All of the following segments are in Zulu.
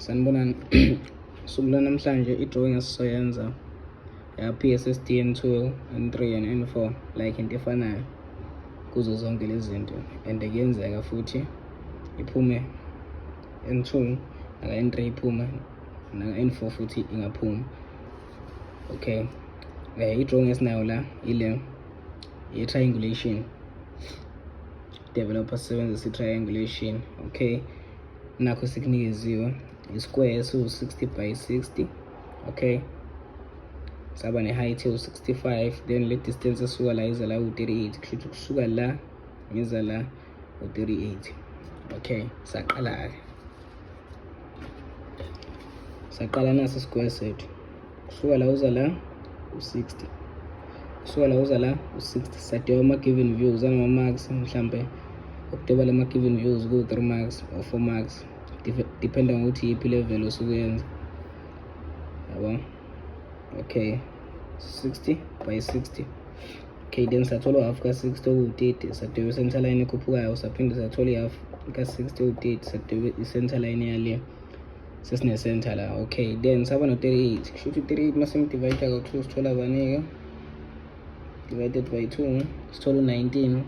Sanibonani. Suku namhlanje i-drawing esizoyenza ya PSSD N2, N3 and N4 like into efanayo kuzo zonke lezi zinto, and kuyenzeka futhi iphume N2 naka N3 iphume naka N4 futhi ingaphumi. Okay, i-drawing esinayo la ile triangulation. Developer sisebenzisa i-triangulation. Okay, nakho sikunikeziwe i-square esiwu-60 by 60. Okay, saba ne-height ewu-65, then le distance esuka la iza la u-38, kusho ukuthi kusuka la ngiza la u-38. Okay, saqala-ke, saqala naso square sethu, kusuka la uza la u-60, kusuka la uza la u-60. Sadeba ama-given views anama-marks, mhlampe ukudeba lama-given views ku-3 marks or 4 marks, depending ngokuthi yiphi level osukuyenza, yabo. Okay, 60 by 60. Okay, then sathola half ka-60 oku-30, sadeba i-center line ekhuphukayo, saphinde sathola i-half ka-60 oku-30, sadeba i-center line yale, sesine-center la. Okay, then saba no-38, kusho ukuthi 38 masimdivide ka-2 sithola bani-ke, divided by 2 sithola u-19,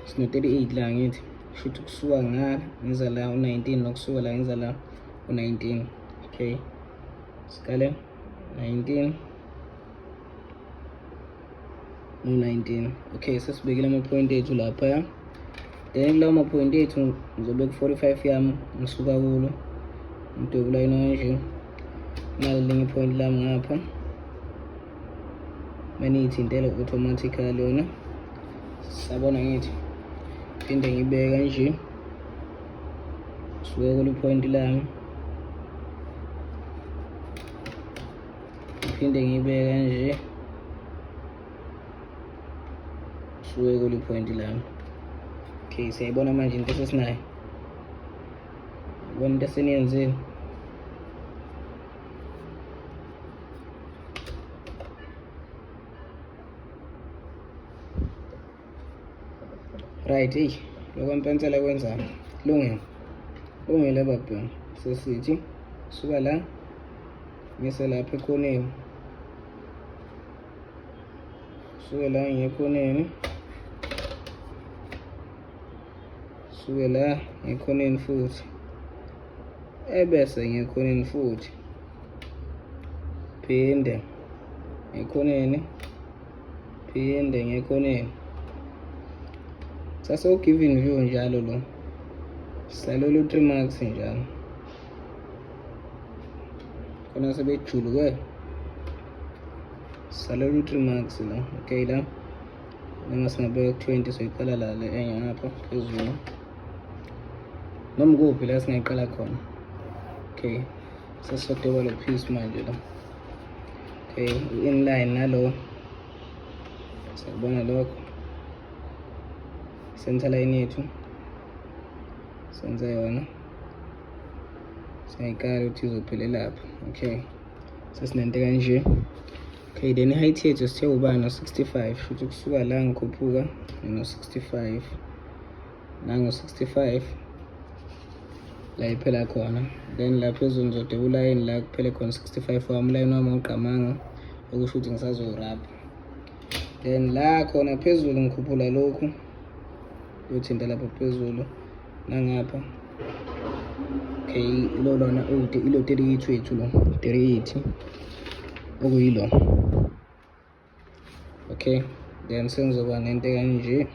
sino-38 la ngithi, kusho ukuthi kusuka ngala ngiza la u-19 nokusuka la ngiza la u-19. Okay, sikale 19 no-19. Okay, sesibekile ama-point ethu laphaya, then kulawo ma-point ethu ngizobe ku-45 yami ngisuka kulo, ngidwebula nje nalelinye i-point lami ngapha, maniyithintele automatically yona. Sabona ngithi phinde ngibeka nje, suke kule point lami, phinde ngibeka nje, suke kule point lami. Okay, siyayibona manje into esesinayo, yibona into eseniyenzile. Right, lokho mpensela kwenzani? Lungile babheka. Sesithi suka la ngise lapha ekhoneni, suke la ngekhoneni, suke la ngekhoneni futhi, ebese ngekhoneni futhi, phinde ngekhoneni, phinde ngekhoneni. Sasa given view njalo lo, salolo 3 marks njalo, khona sebejuluke, salolo 3 marks la. Okay, la ngasingabeka 20, so iqala la le enye ngapha phezulu, noma kuphi la singayiqala khona. Okay, sesodeba lo piece manje la. Okay, inline nalo sakubona lokho, center line yethu senza yona, siyayikala ukuthi izophelela lapha. Okay, sesinento kanje. Okay, then i-height yethu sithe uba no-65, futhi kusuka la ngikhuphuka no-65 nango-65 la iphela khona, then la phezulu ngizodeba ulayini la kuphele khona 65 wami, ulayini wami awugqamanga, okusho ukuthi ngisazorabha. Then la khona phezulu ngikhuphula lokhu, uyothinta lapha phezulu nangapha. Okay, ilo 38 wethu lo, 38 okuyilo. Okay, then sengizoba nento kanje.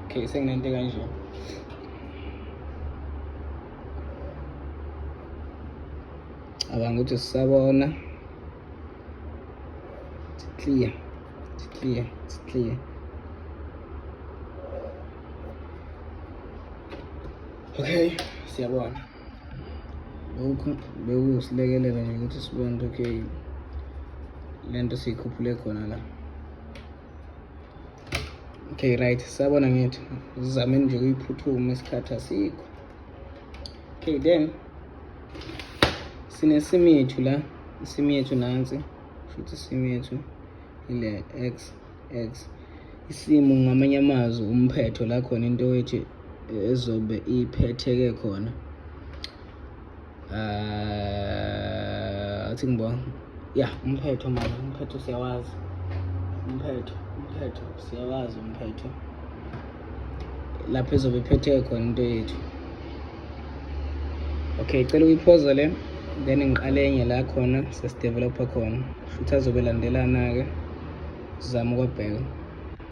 Okay, senginento kanje. Abanga ukuthi sisabona, clear. Okay, siyabona lokhu bekusilekelela nje ukuthi sibone ukuthi okay lento siyikhuphule khona la. Okay, right, sabona ngithi sizameni nje ukuyiphuthuma isikhathi asikho. Okay, then sinesimo yethu la, isimo yethu nansi, futhi isimo yethu ile x. Isimo ngamanye amazwi umphetho la khona into wethu ezobe iphetheke khona. Athi ngibona, ya umphetho manje, umphetho siyawazi, umphetho siyawazi umphetho lapho ezobe iphetheke khona into yethu. Okay, cela uyiphoza le, then ngiqale enye la khona sesidevelopha khona, futhi azobe landelana-ke sizame ukwabheka.